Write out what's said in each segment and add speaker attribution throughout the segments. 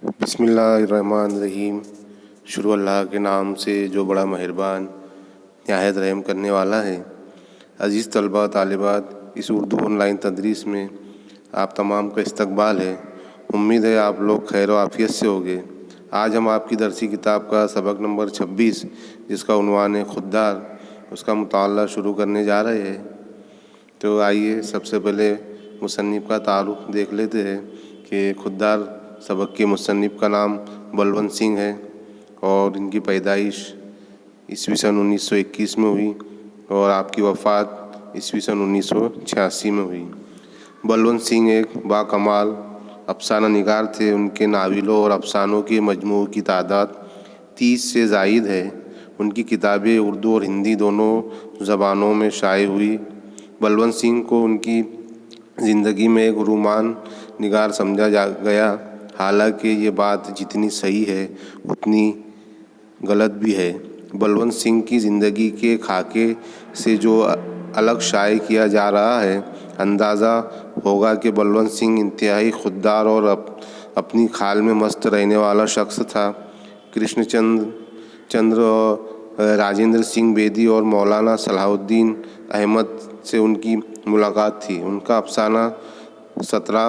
Speaker 1: बिस्मिल्लाहिर्रहमानिर्रहीम। शुरू अल्लाह के नाम से जो बड़ा मेहरबान निहायत रहम करने वाला है। अज़ीज़ तलबा तालिबात, इस उर्दू ऑनलाइन तदरीस में आप तमाम का इस्तकबाल है। उम्मीद है आप लोग खैर व आफ़ियत से होंगे। आज हम आपकी दरसी किताब का सबक नंबर 26 जिसका उन्वान है खुद्दार, उसका मुताला शुरू करने जा रहे हैं। तो आइए सबसे पहले मुसन्निफ़ का तारुफ देख लेते हैं कि खुद्दार सबक के मुसन्निफ़ का नाम बलवंत सिंह है और इनकी पैदाइश ईस्वी सन 1921 में हुई और आपकी वफ़ात ईस्वी सन 1986 में हुई। बलवंत सिंह एक बाकमाल अफसाना निगार थे। उनके नावलों और अफसानों के मजमू की तादाद 30 से ज़ायद है। उनकी किताबें उर्दू और हिंदी दोनों ज़बानों में शाये हुई। बलवंत सिंह को उनकी ज़िंदगी में एक रूमान निगार समझा गया। हालांकि ये बात जितनी सही है उतनी गलत भी है। बलवंत सिंह की ज़िंदगी के खाके से जो अलग शाये किया जा रहा है, अंदाज़ा होगा कि बलवंत सिंह इंतहाई खुद्दार और अपनी खाल में मस्त रहने वाला शख्स था। कृष्णचंद्र और राजेंद्र सिंह बेदी और मौलाना सलाहुद्दीन अहमद से उनकी मुलाकात थी। उनका अफसाना 17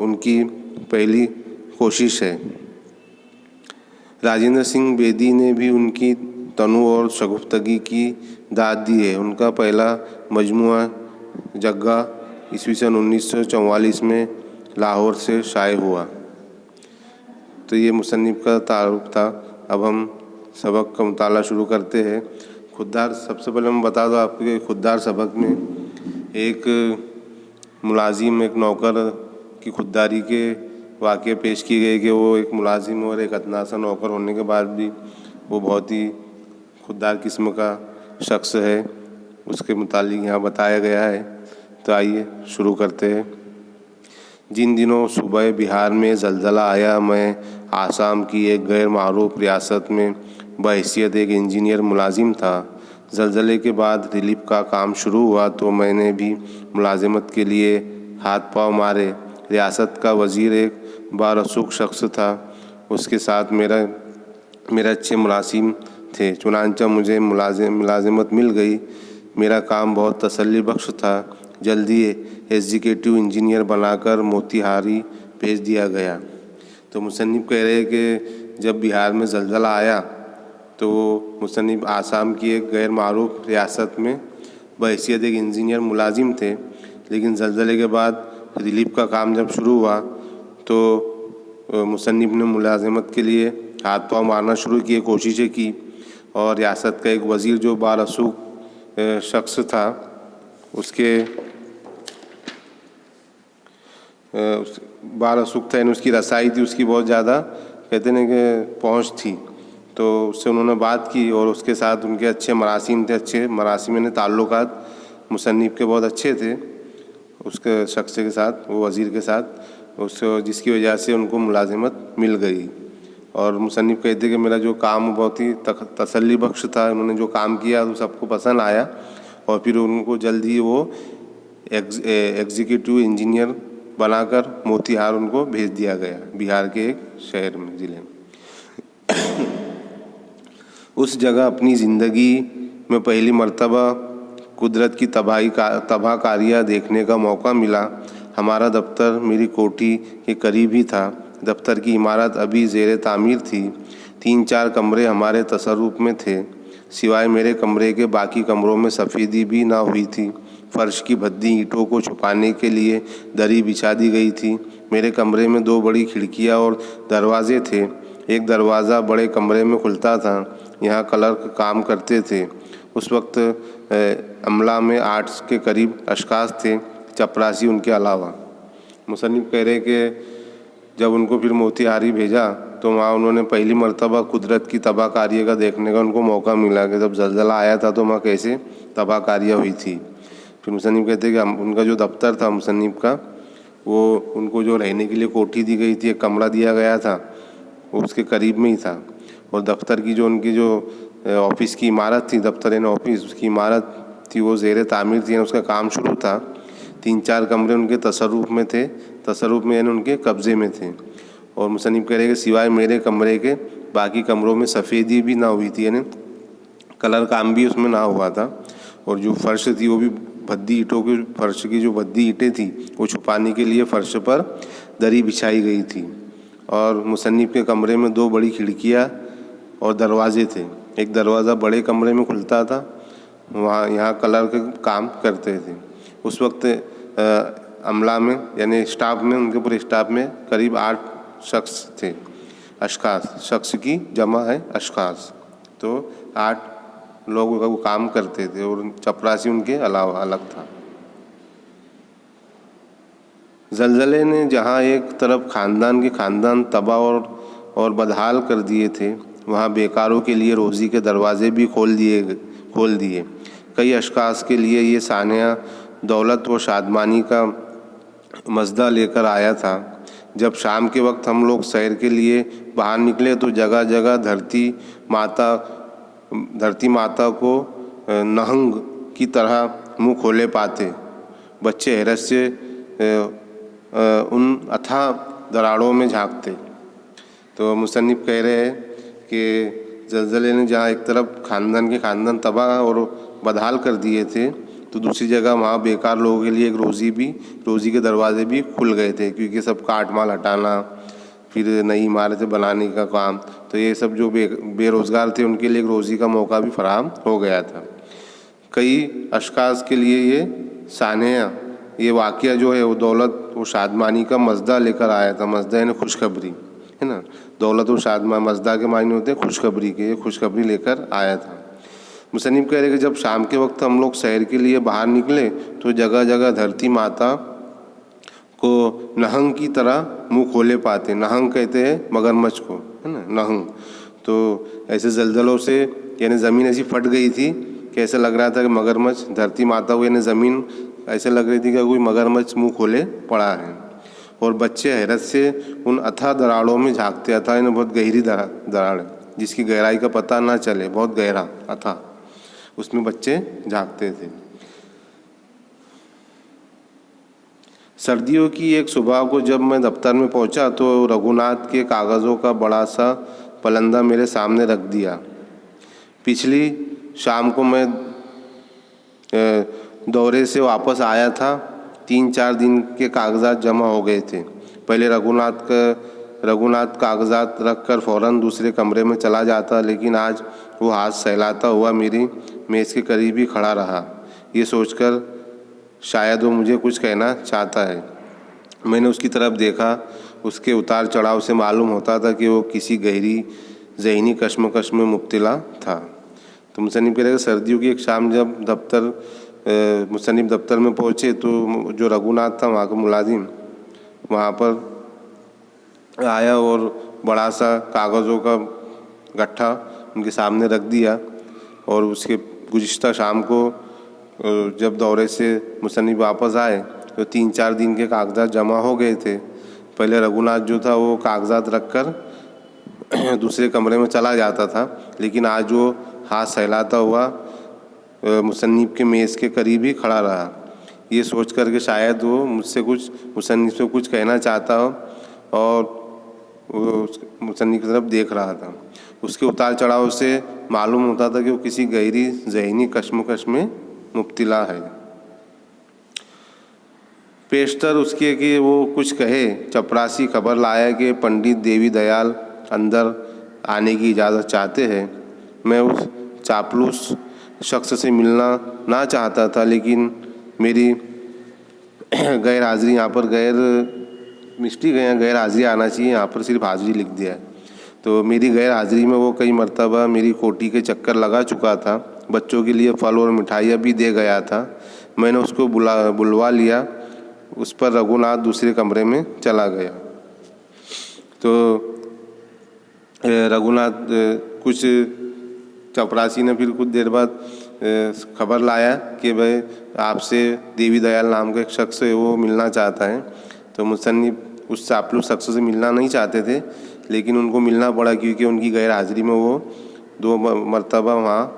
Speaker 1: उनकी पहली कोशिश है। राजेंद्र सिंह बेदी ने भी उनकी तनु और शगुफ्तगी की दाद दी है। उनका पहला मजमुआ जग्गा ईस्वी सन 1944 में लाहौर से शाये हुआ। तो ये मुसन्निफ़ का तारुफ था। अब हम सबक का मुताला शुरू करते हैं। खुद्दार, सबसे पहले मैं बता दूँ आपको कि खुद्दार सबक में एक मुलाजिम, एक नौकर की खुददारी के वाक़े पेश किए गए कि वो एक मुलाजिम और एक अदना सा नौकर होने के बाद भी वो बहुत ही खुददार किस्म का शख्स है, उसके मुतालिक यहाँ बताया गया है। तो आइए शुरू करते हैं। जिन दिनों सूबे बिहार में ज़लज़ला आया, मैं आसाम की एक गैर मारूफ रियासत में बहैसियत एक इंजीनियर मुलाजिम था। ज़लज़ले के बाद रिलीफ का काम शुरू हुआ तो मैंने भी मुलाजिमत के लिए हाथ पाँव मारे। रियासत का वज़ीर एक बारसूख शख्स था। उसके साथ मेरे अच्छे मुलाजिम थे। चुनांचा मुझे मुलाजिमत मिल गई। मेरा काम बहुत तसल्ली बख्श था। जल्दी एग्जीक्यूटिव इंजीनियर बनाकर मोतिहारी भेज दिया गया। तो मुसन्निफ़ कह रहे हैं कि जब बिहार में ज़लज़ला आया तो मुसन्निफ़ आसाम की एक गैर मारूफ रियासत में बहैसियत एक इंजीनियर मुलाजिम थे, लेकिन ज़लज़ले के बाद रिलीफ का काम जब शुरू हुआ तो मुसन्निफ़ ने मुलाजिमत के लिए हाथ पाँव मारना शुरू किए, कोशिशें की और रियासत का एक वज़ीर जो बारसूख शख्स था, उसके बारसूख था, यानी उसकी रसाई थी, उसकी बहुत ज़्यादा कहते हैं कि पहुँच थी। तो उससे उन्होंने बात की और उसके साथ उनके अच्छे मरासिम थे। अच्छे मरासिम ने ताल्लुकात मुसन्निफ़ के बहुत अच्छे थे उसके शख्स के साथ, वो वज़ीर के साथ, उसको जिसकी वजह से उनको मुलाजिमत मिल गई। और मुसन्निफ़ कहते कि मेरा जो काम बहुत ही तसल्ली बख्श था। उन्होंने जो काम किया वो सबको पसंद आया और फिर उनको जल्द ही वो एग्जीक्यूटिव इंजीनियर बनाकर मोतिहार उनको भेज दिया गया, बिहार के एक शहर में, ज़िले में। उस जगह अपनी ज़िंदगी में पहली मर्तबा कुदरत की तबाहकारियाँ देखने का मौका मिला। हमारा दफ्तर मेरी कोठी के करीब ही था। दफ्तर की इमारत अभी ज़ेरे तामीर थी। 3-4 कमरे हमारे तसर्रुफ़ में थे। सिवाय मेरे कमरे के बाकी कमरों में सफ़ेदी भी ना हुई थी। फ़र्श की भद्दी ईंटों को छुपाने के लिए दरी बिछा दी गई थी। मेरे कमरे में 2 बड़ी खिड़कियाँ और दरवाजे थे। एक दरवाज़ा बड़े कमरे में खुलता था। यहाँ क्लर्क काम करते थे। उस वक्त अमला में 8 के करीब अशखास थे, चपरासी उनके अलावा। मुसन्निफ़ कह रहे कि जब उनको फिर मोतिहारी भेजा तो वहाँ उन्होंने पहली मर्तबा कुदरत की तबाहकारियों का देखने का उनको मौका मिला कि जब ज़लज़ला आया था तो वहाँ कैसे तबाहकारियाँ हुई थी। फिर मुसन्निफ़ कहते कि उनका जो दफ्तर था मुसन्निफ़ का, वो उनको जो रहने के लिए कोठी दी गई थी, एक कमरा दिया गया था, वो उसके करीब में ही था। और दफ्तर की जो उनकी जो ऑफिस की इमारत थी, दफ्तर यानी ऑफिस, उसकी इमारत थी, वो ज़ेरे तामीर थी, उसका काम शुरू था। 3-4 कमरे उनके तसर्रुफ़ में थे, तसर्रुफ़ में यानी उनके कब्ज़े में थे। और मुसन्निफ़ कह रहे हैं कि सिवाय मेरे कमरे के बाकी कमरों में सफ़ेदी भी ना हुई थी, यानी कलर काम भी उसमें ना हुआ था। और जो फर्श थी वो भी भद्दी ईंटों की, फर्श की जो भद्दी ईंटें थी वो छुपाने के लिए फर्श पर दरी बिछाई गई थी। और मुसन्निफ़ के कमरे में 2 बड़ी खिड़कियाँ और दरवाजे थे। एक दरवाज़ा बड़े कमरे में खुलता था, वहाँ यहाँ कलर के काम करते थे। उस वक्त अमला में यानी स्टाफ में, उनके पूरे स्टाफ में करीब 8 शख्स थे। अशखास, शख्स की जमा है अशखास, तो 8 लोग वो काम करते थे और चपरासी उनके अलावा अलग था। ज़लज़ले ने जहाँ एक तरफ ख़ानदान के ख़ानदान तबाह और बदहाल कर दिए थे, वहाँ बेकारों के लिए रोज़ी के दरवाज़े भी खोल दिए। कई अशखास के लिए ये सानिया दौलत व शादमानी का मज़दा लेकर आया था। जब शाम के वक्त हम लोग सैर के लिए बाहर निकले तो जगह जगह धरती माता को नहंग की तरह मुँह खोले पाते। बच्चे हैरत से उन अथाह दरारों में झांकते। तो मुसन्निफ़ कह रहे हैं कि ज़लज़ले ने जहाँ एक तरफ ख़ानदान के ख़ानदान तबाह और बदहाल कर दिए थे, तो दूसरी जगह वहाँ बेकार लोगों के लिए एक रोज़ी के दरवाजे भी खुल गए थे, क्योंकि सब काट माल हटाना, फिर नई इमारतें बनाने का काम, तो ये सब जो बेरोज़गार थे उनके लिए एक रोज़ी का मौका भी फराहम हो गया था। कई अशखास के लिए ये सानिया, ये वाक़या जो है वो दौलत और शादमानी का मज़दा लेकर आया था। मज़दा यानी खुशखबरी, है ना। दौलत और शादमानी, मज़दा के मायने होते हैं खुशखबरी के, ये खुशखबरी लेकर आया था। मुसन्निफ़ कह रहे हैं कि जब शाम के वक्त हम लोग सैर के लिए बाहर निकले तो जगह जगह धरती माता को नहंग की तरह मुंह खोले पाते। नहंग कहते हैं मगरमच्छ को, है ना, नहंग। तो ऐसे ज़लज़लों से यानी ज़मीन ऐसी फट गई थी कि ऐसा लग रहा था कि मगरमच्छ धरती माता को, यानी ज़मीन ऐसे लग रही थी कि कोई मगरमच्छ मुँह खोले पड़ा है। और बच्चे हैरत से उन अथाह दरारों में झांकते। अथाह यानी बहुत गहरी दरार जिसकी गहराई का पता ना चले, बहुत गहरा अथाह, उसमें बच्चे झांकते थे। सर्दियों की एक सुबह को जब मैं दफ्तर में पहुंचा तो रघुनाथ के कागज़ों का बड़ा सा पलंदा मेरे सामने रख दिया। पिछली शाम को मैं दौरे से वापस आया था। 3-4 दिन के कागज़ात जमा हो गए थे। पहले रघुनाथ कागज़ात रख कर फ़ौरन दूसरे कमरे में चला जाता, लेकिन आज वो हाथ सहलाता हुआ मेरी मेज़ के करीब ही खड़ा रहा। ये सोचकर शायद वो मुझे कुछ कहना चाहता है। मैंने उसकी तरफ देखा। उसके उतार चढ़ाव से मालूम होता था कि वो किसी गहरी ज़हनी कश्मकश में मुब्तला था। तो मुसन्निफ़ कह रहे हैं सर्दियों की एक शाम जब मुसन्निफ़ दफ्तर में पहुँचे तो जो रघुनाथ था वहाँ का मुलाजिम वहाँ पर आया और बड़ा सा कागज़ों का गट्ठा उनके सामने रख दिया। और उसके गुज़िश्ता शाम को जब दौरे से मुसन्निफ़ वापस आए तो 3-4 दिन के कागज़ात जमा हो गए थे। पहले रघुनाथ जो था वो कागज़ात रख कर दूसरे कमरे में चला जाता था, लेकिन आज वो हाथ सहलाता हुआ मुसन्निफ़ के मेज़ के करीब ही खड़ा रहा। ये सोच कर कि शायद वो मुसन्निफ़ से कुछ कहना चाहता हो, और वो मुसन्निफ़ की तरफ देख रहा था। उसके उतार चढ़ाव से मालूम होता था कि वो किसी गहरी ज़हनी कश्मकश में मुब्तला है। पेशतर उसके कि वो कुछ कहे, चपरासी खबर लाया कि पंडित देवी दयाल अंदर आने की इजाज़त चाहते हैं। मैं उस चापलूस शख्स से मिलना ना चाहता था, लेकिन मेरी गैर हाज़िरी यहाँ पर गैर हाज़िरी आना चाहिए, यहाँ पर सिर्फ हाज़िरी लिख दिया है। तो मेरी गैर हाज़िरी में वो कई मर्तबा मेरी कोठी के चक्कर लगा चुका था। बच्चों के लिए फल और मिठाइयाँ भी दे गया था। मैंने उसको बुलवा लिया। उस पर रघुनाथ दूसरे कमरे में चला गया। तो रघुनाथ कुछ चपरासी ने फिर कुछ देर बाद खबर लाया कि भाई आपसे देवी दयाल नाम का एक शख्स है, वो मिलना चाहता है। तो मुसन्निफ़ उस चापलूस शख्स से मिलना नहीं चाहते थे, लेकिन उनको मिलना पड़ा क्योंकि उनकी गैर हाज़िरी में वो 2 मरतबा वहाँ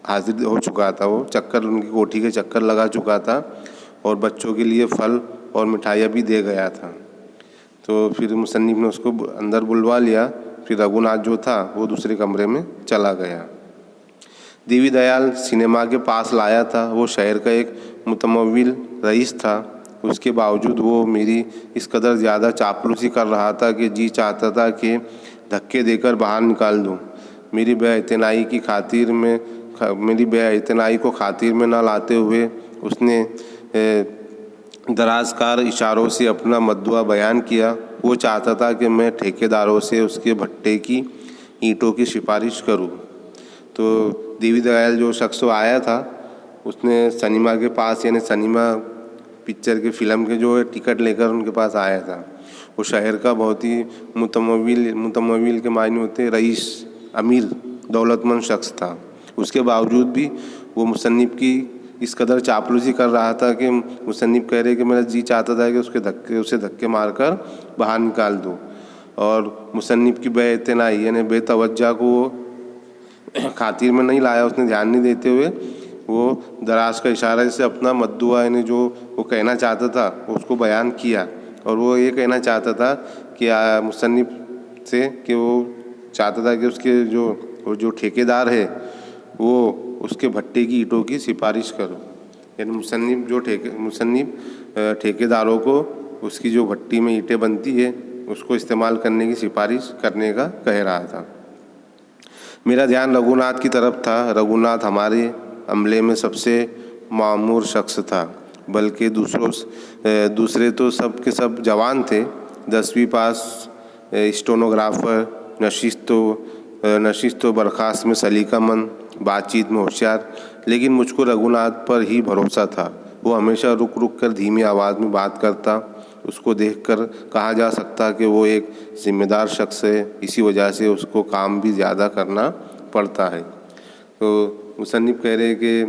Speaker 1: हाजिर हो चुका था। वो चक्कर, उनकी कोठी के चक्कर लगा चुका था और बच्चों के लिए फल और मिठाइयाँ भी दे गया था। तो फिर मुसन्निफ ने उसको अंदर बुलवा लिया। फिर रघुनाथ जो था वो दूसरे कमरे में चला गया। देवी दयाल सिनेमा के पास लाया था। वो शहर का एक मुतमव्विल रईस था। उसके बावजूद वो मेरी इस कदर ज़्यादा चापलूसी कर रहा था कि जी चाहता था कि धक्के देकर बाहर निकाल दूँ। मेरी बेइतनाई को खातिर में न लाते हुए उसने दराजकार इशारों से अपना मद्दुआ बयान किया। वो चाहता था कि मैं ठेकेदारों से उसके भट्टे की ईंटों की सिफारिश करूं। तो देवी दयाल जो शख्स आया था उसने सिनेमा के पास, यानी सिनेमा पिक्चर के फिल्म के जो टिकट लेकर उनके पास आया था। वो शहर का बहुत ही मुतमव्विल के मायने होते रईस, अमीर, दौलतमंद शख्स था। उसके बावजूद भी वो मुसन्निफ की इस कदर चापलूसी कर रहा था कि मुसन्निफ कह रहे कि मेरा जी चाहता था कि उसे धक्के मारकर बाहर निकाल दूँ। और मुसन्निफ की बेइतनाई यानी बेतवज्जा को वो खातिर में नहीं लाया। उसने ध्यान नहीं देते हुए वो दराज का इशारा से अपना मद्दुआ यानी जो वो कहना चाहता था उसको बयान किया। और वो ये कहना चाहता था कि मुसन्निफ से कि वो चाहता था कि उसके जो ठेकेदार है वो उसके भट्टे की ईंटों की सिफारिश करो। यानी मुसन्निफ ठेकेदारों को उसकी जो भट्टी में ईंटें बनती है उसको इस्तेमाल करने की सिफारिश करने का कह रहा था। मेरा ध्यान रघुनाथ की तरफ था। रघुनाथ हमारे अमले में सबसे मामूर शख्स था, बल्कि दूसरे तो सब के सब जवान थे। 10वीं पास, स्टेनोग्राफर, नशिस्त बर्खास्त में सलीकामंद, बातचीत में होशियार। लेकिन मुझको रघुनाथ पर ही भरोसा था। वो हमेशा रुक रुक कर धीमी आवाज़ में बात करता। उसको देखकर कहा जा सकता कि वो एक जिम्मेदार शख्स है। इसी वजह से उसको काम भी ज़्यादा करना पड़ता है। तो मुसन्निफ कह रहे कि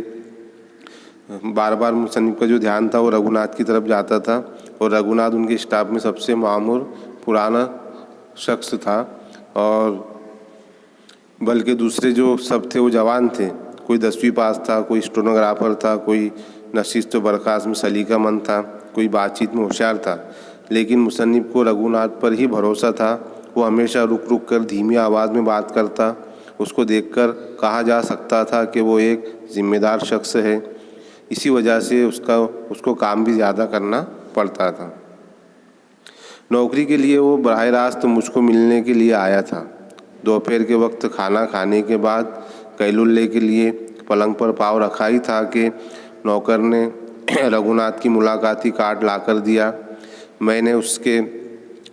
Speaker 1: बार बार मुसन्निफ का जो ध्यान था वो रघुनाथ की तरफ जाता था। और रघुनाथ उनके स्टाफ में सबसे मामूर पुराना शख्स था, और बल्कि दूसरे जो सब थे वो जवान थे। कोई 10वीं पास था, कोई स्टेनोग्राफर था, कोई नशिस्त बर्खास्त में सलीकामंद था, कोई बातचीत में होशियार था। लेकिन मुसन्निफ को रघुनाथ पर ही भरोसा था। वो हमेशा रुक रुक कर धीमी आवाज़ में बात करता। उसको देखकर कहा जा सकता था कि वो एक जिम्मेदार शख्स है। इसी वजह से उसको काम भी ज़्यादा करना पड़ता था। नौकरी के लिए वो बराह रास्त मुझको मिलने के लिए आया था। दोपहर के वक्त खाना खाने के बाद कैलुल्ले के लिए पलंग पर पाँव रखा ही था कि नौकर ने रघुनाथ की मुलाकाती कार्ड लाकर दिया। मैंने उसकी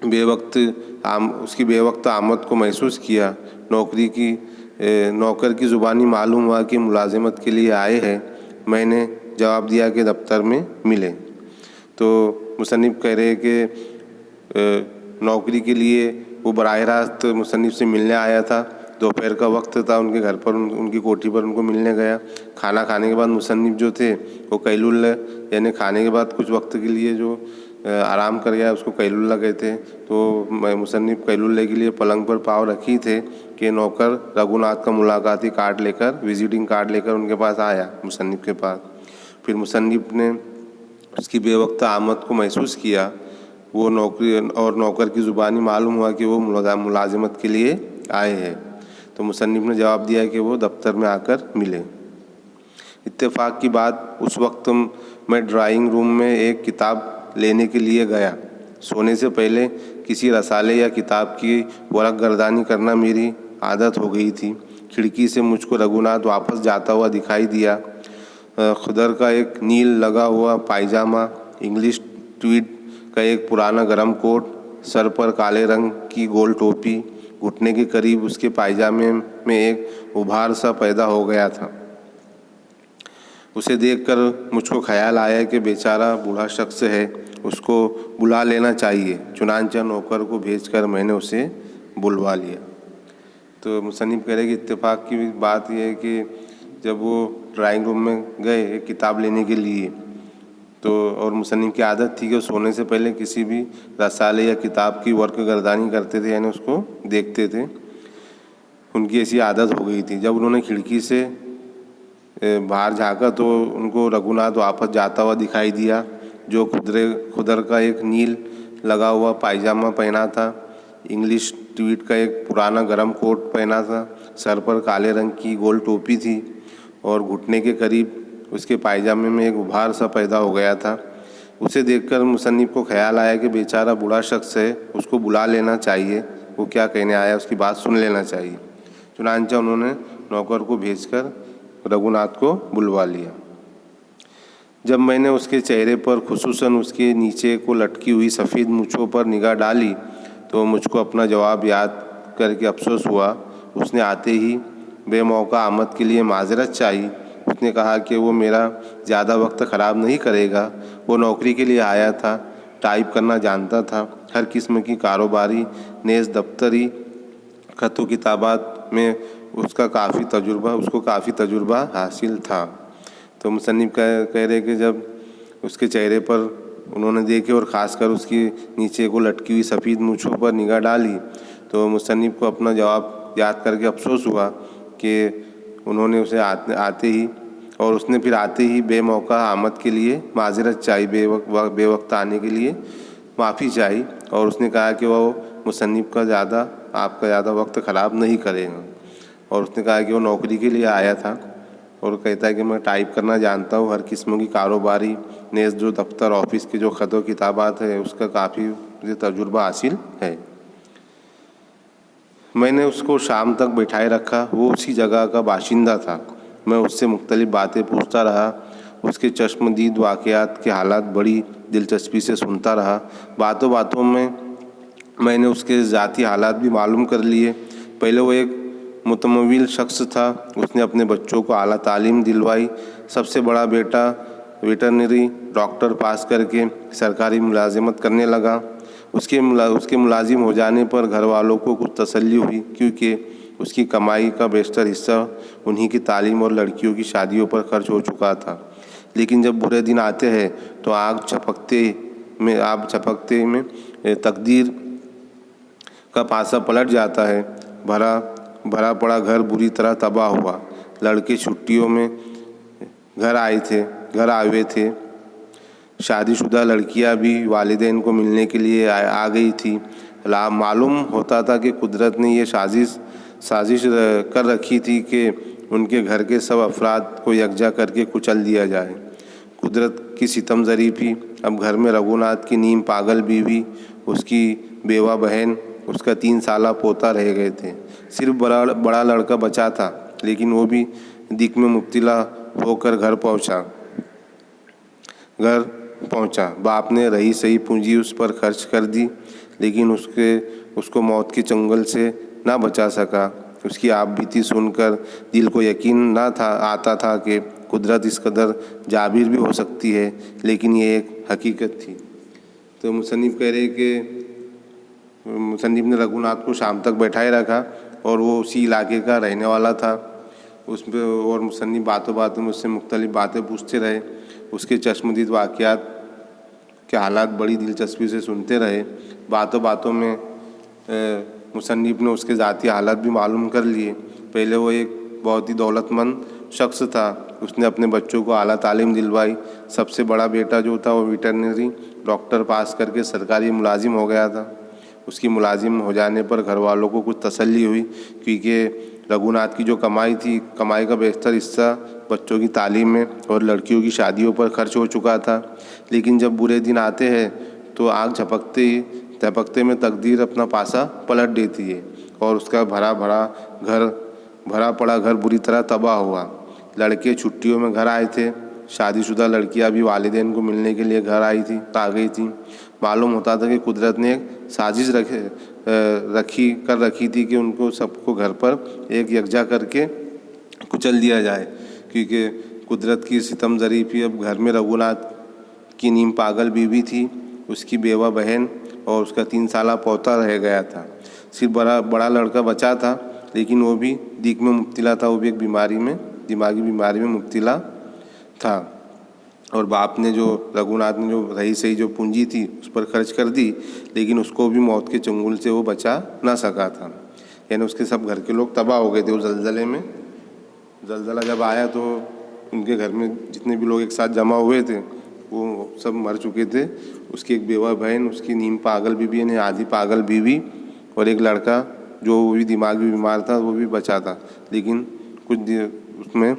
Speaker 1: बेवक्त आमद को महसूस किया। नौकर की ज़ुबानी मालूम हुआ कि मुलाजिमत के लिए आए हैं। मैंने जवाब दिया कि दफ्तर में मिले। तो मुसन्निफ कह रहे कि नौकरी के लिए वो बराह रास्त मुसन्निफ से मिलने आया था। दोपहर का वक्त था। उनके घर पर उनकी कोठी पर उनको मिलने गया। खाना खाने के बाद मुसन्निफ जो थे वो कैलुल्ला यानी खाने के बाद कुछ वक्त के लिए जो आराम कर गया उसको कैलुल्ला कहते हैं। तो मुसन्निफ कैलुल्ले के लिए पलंग पर पाँव रखी थे कि नौकर रघुनाथ का मुलाकाती कार्ड लेकर, विजिटिंग कार्ड लेकर उनके पास आया मुसन्निफ के पास। फिर मुसन्निफ ने उसकी बेवक्त आमद को महसूस किया। वो नौकर की ज़ुबानी मालूम हुआ कि वो मुलाजिमत के लिए आए हैं। तो मुसन्निफ ने जवाब दिया कि वो दफ्तर में आकर मिले। इत्तेफाक की बात, उस वक्त मैं ड्राइंग रूम में एक किताब लेने के लिए गया। सोने से पहले किसी रसाले या किताब की वरक़ गर्दानी करना मेरी आदत हो गई थी। खिड़की से मुझको रघुनाथ वापस जाता हुआ दिखाई दिया। खुदर का एक नील लगा हुआ पायजामा, इंग्लिश ट्वीड का एक पुराना गरम कोट, सर पर काले रंग की गोल टोपी, घुटने के करीब उसके पायजामे में एक उभार सा पैदा हो गया था। उसे देखकर मुझको ख्याल आया कि बेचारा बूढ़ा शख्स है, उसको बुला लेना चाहिए। चुनांचे नौकर को भेजकर मैंने उसे बुलवा लिया। तो मुसन्निफ कह रहे कि इत्तेफाक की बात यह है कि जब वो ड्राइंग रूम में गए एक किताब लेने के लिए, तो और मुसन्निफ की आदत थी कि सोने से पहले किसी भी रसाले या किताब की वर्क गर्दानी करते थे, यानी उसको देखते थे। उनकी ऐसी आदत हो गई थी। जब उन्होंने खिड़की से बाहर झाँका तो उनको रघुनाथ वापस जाता हुआ दिखाई दिया, जो खुदर का एक नील लगा हुआ पायजामा पहना था, इंग्लिश ट्वीट का एक पुराना गर्म कोट पहना था, सर पर काले रंग की गोल टोपी थी और घुटने के करीब उसके पायजामे में एक उभार सा पैदा हो गया था। उसे देखकर मुसन्निफ को ख्याल आया कि बेचारा बूढ़ा शख्स है, उसको बुला लेना चाहिए, वो क्या कहने आया उसकी बात सुन लेना चाहिए। चुनांचे उन्होंने नौकर को भेजकर रघुनाथ को बुलवा लिया। जब मैंने उसके चेहरे पर, खुसूसन उसके नीचे को लटकी हुई सफ़ेद मूँछों पर निगाह डाली तो मुझको अपना जवाब याद करके अफसोस हुआ। उसने आते ही बेमौका आमद के लिए माजरत चाही। उसने कहा कि वो मेरा ज़्यादा वक्त ख़राब नहीं करेगा। वो नौकरी के लिए आया था, टाइप करना जानता था, हर किस्म की कारोबारी नेज़ दफ्तरी खतों किताबात में उसको काफ़ी तजुर्बा हासिल था। तो मुसन्निफ कह रहे कि जब उसके चेहरे पर उन्होंने देखे और ख़ासकर उसकी नीचे को लटकी हुई सफ़ेद मूँछों पर निगाह डाली तो मुसन्निफ को अपना जवाब याद करके अफसोस हुआ कि उन्होंने उसे आते ही बेमौका आमद के लिए माजरत चाहिए, बेवक्त आने के लिए माफ़ी चाहिए और उसने कहा कि वो मुसन्निफ का आपका ज़्यादा वक्त ख़राब नहीं करेगा। और उसने कहा कि वो नौकरी के लिए आया था और कहता है कि मैं टाइप करना जानता हूँ, हर किस्म की कारोबारी नेज़ जो दफ्तर ऑफिस के जो ख़त व किताबात है उसका काफ़ी तजुर्बा हासिल है। मैंने उसको शाम तक बिठाए रखा। वो उसी जगह का बाशिंदा था। मैं उससे मुख्तलिफ बातें पूछता रहा, उसके चश्मदीद वाक़यात के हालात बड़ी दिलचस्पी से सुनता रहा। बातों बातों में मैंने उसके ज़ाती हालात भी मालूम कर लिए। पहले वो एक मुतमव्विल शख्स था। उसने अपने बच्चों को आला तालीम दिलवाई। सबसे बड़ा बेटा वेटरनरी डॉक्टर पास करके सरकारी मुलाजिमत करने लगा। उसके मुलाजिम हो जाने पर घर वालों को कुछ तसल्ली हुई क्योंकि उसकी कमाई का बेशतर हिस्सा उन्हीं की तालीम और लड़कियों की शादियों पर खर्च हो चुका था। लेकिन जब बुरे दिन आते हैं तो आग झपकते में तकदीर का पासा पलट जाता है। भरा पड़ा घर बुरी तरह तबाह हुआ। लड़के छुट्टियों में घर आए हुए थे। शादीशुदा लड़कियां भी वालिदैन को मिलने के लिए आ गई थी। मालूम होता था कि कुदरत ने ये साजिश कर रखी थी कि उनके घर के सब अफराद को यकजा करके कुचल दिया जाए। कुदरत की सितम ज़रीफ़ी। अब घर में रघुनाथ की नीम पागल बीवी, उसकी बेवा बहन, उसका 3 साला पोता रह गए थे। सिर्फ बड़ा लड़का बचा था, लेकिन वो भी दिक में मुब्तला होकर घर पहुंचा। बाप ने रही सही पूंजी उस पर खर्च कर दी, लेकिन उसको मौत के चंगुल से ना बचा सका। उसकी आपबीती सुनकर दिल को यकीन आता था कि कुदरत इस कदर जाबिर भी हो सकती है, लेकिन ये एक हकीकत थी। तो मुसन्निफ कह रहे कि मुसन्निफ ने रघुनाथ को शाम तक बैठाए रखा और वो उसी इलाके का रहने वाला था। और मुसन्निफ बातों बातों में उससे मुख्तलिफ बातें पूछते रहे। उसके चश्मदीद वाक़यात के हालात बड़ी दिलचस्पी से सुनते रहे। बातों बातों में मुसन्निफ ने उसके ज़ाती हालात भी मालूम कर लिए। पहले वो एक बहुत ही दौलतमंद शख्स था। उसने अपने बच्चों को आला तालीम दिलवाई। सबसे बड़ा बेटा जो था वो वेटरनरी डॉक्टर पास करके सरकारी मुलाजिम हो गया था। उसकी मुलाजिम हो जाने पर घर वालों को कुछ तसल्ली हुई क्योंकि रघुनाथ की जो कमाई का बेशतर हिस्सा बच्चों की तालीम में और लड़कियों की शादियों पर खर्च हो चुका था। लेकिन जब बुरे दिन आते हैं तो आग झपकते में तकदीर अपना पासा पलट देती है और उसका भरा पड़ा घर बुरी तरह तबाह हुआ। लड़के छुट्टियों में घर आए थे। शादीशुदा लड़कियां भी वालिदैन को मिलने के लिए आ गई थी। मालूम होता था कि कुदरत ने एक साजिश कर रखी थी कि उनको सबको घर पर एक यकजा करके कुचल दिया जाए, क्योंकि कुदरत की सितम ज़रीफ़ी। अब घर में रघुनाथ की नीम पागल बीवी थी, उसकी बेवा बहन और उसका 3 साला पोता रह गया था। सिर्फ बड़ा लड़का बचा था, लेकिन वो भी दिक में मुब्तला था। वो भी एक दिमागी बीमारी में मुब्तला था और बाप ने रघुनाथ ने जो रही सही जो पूंजी थी उस पर खर्च कर दी, लेकिन उसको भी मौत के चंगुल से वो बचा ना सका था। यानी उसके सब घर के लोग तबाह हो गए थे उस ज़लज़ले में। ज़लज़ला जब आया तो उनके घर में जितने भी लोग एक साथ जमा हुए थे वो सब मर चुके थे। उसकी एक बेवा बहन, उसकी नीम पागल बीवी यानी आधी पागल बीवी, और एक लड़का जो वो भी दिमागी बीमार था, वो भी बचा था। लेकिन कुछ उसमें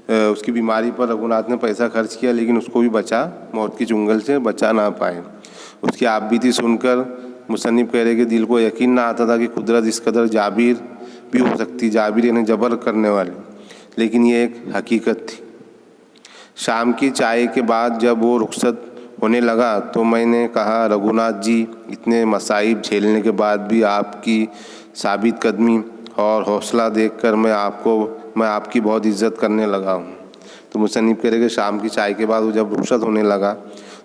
Speaker 1: उसकी बीमारी पर रघुनाथ ने पैसा खर्च किया, लेकिन उसको भी मौत की चुंगल से बचा ना पाए। उसकी आप बीती सुनकर मुसन्निफ कह रहे कि दिल को यकीन ना आता था कि कुदरत इस कदर जाबिर भी हो सकती, जाबिर यानी जबर करने वाली, लेकिन ये एक हकीकत थी। शाम की चाय के बाद जब वो रुखसत होने लगा तो मैंने कहा, रघुनाथ जी, इतने मसाइब झेलने के बाद भी आपकी साबित कदमी और हौसला देखकर मैं आपकी बहुत इज्जत करने लगा हूँ। तो मुसन्निफ कह रहे कि शाम की चाय के बाद वो जब रुखसत होने लगा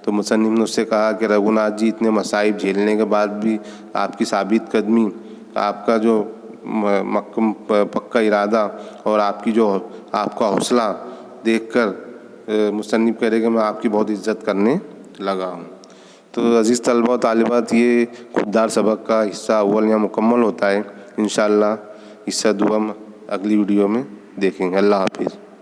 Speaker 1: तो मुसन्निफ ने उससे कहा कि रघुनाथ जी, इतने मसाइब झेलने के बाद भी आपकी साबित कदमी, आपका जो पक्का इरादा और आपका हौसला देखकर मुसन्निफ कह रहे कि मैं आपकी बहुत इज्जत करने लगा हूँ। तो अज़ीज़ तलबा व तालिबात, ये खुददार सबक का हिस्सा अव्वल यहाँ मुकम्मल होता है। इंशाअल्लाह हिस्सा दुआ अगली वीडियो में देखेंगे। अल्लाह हाफिज़।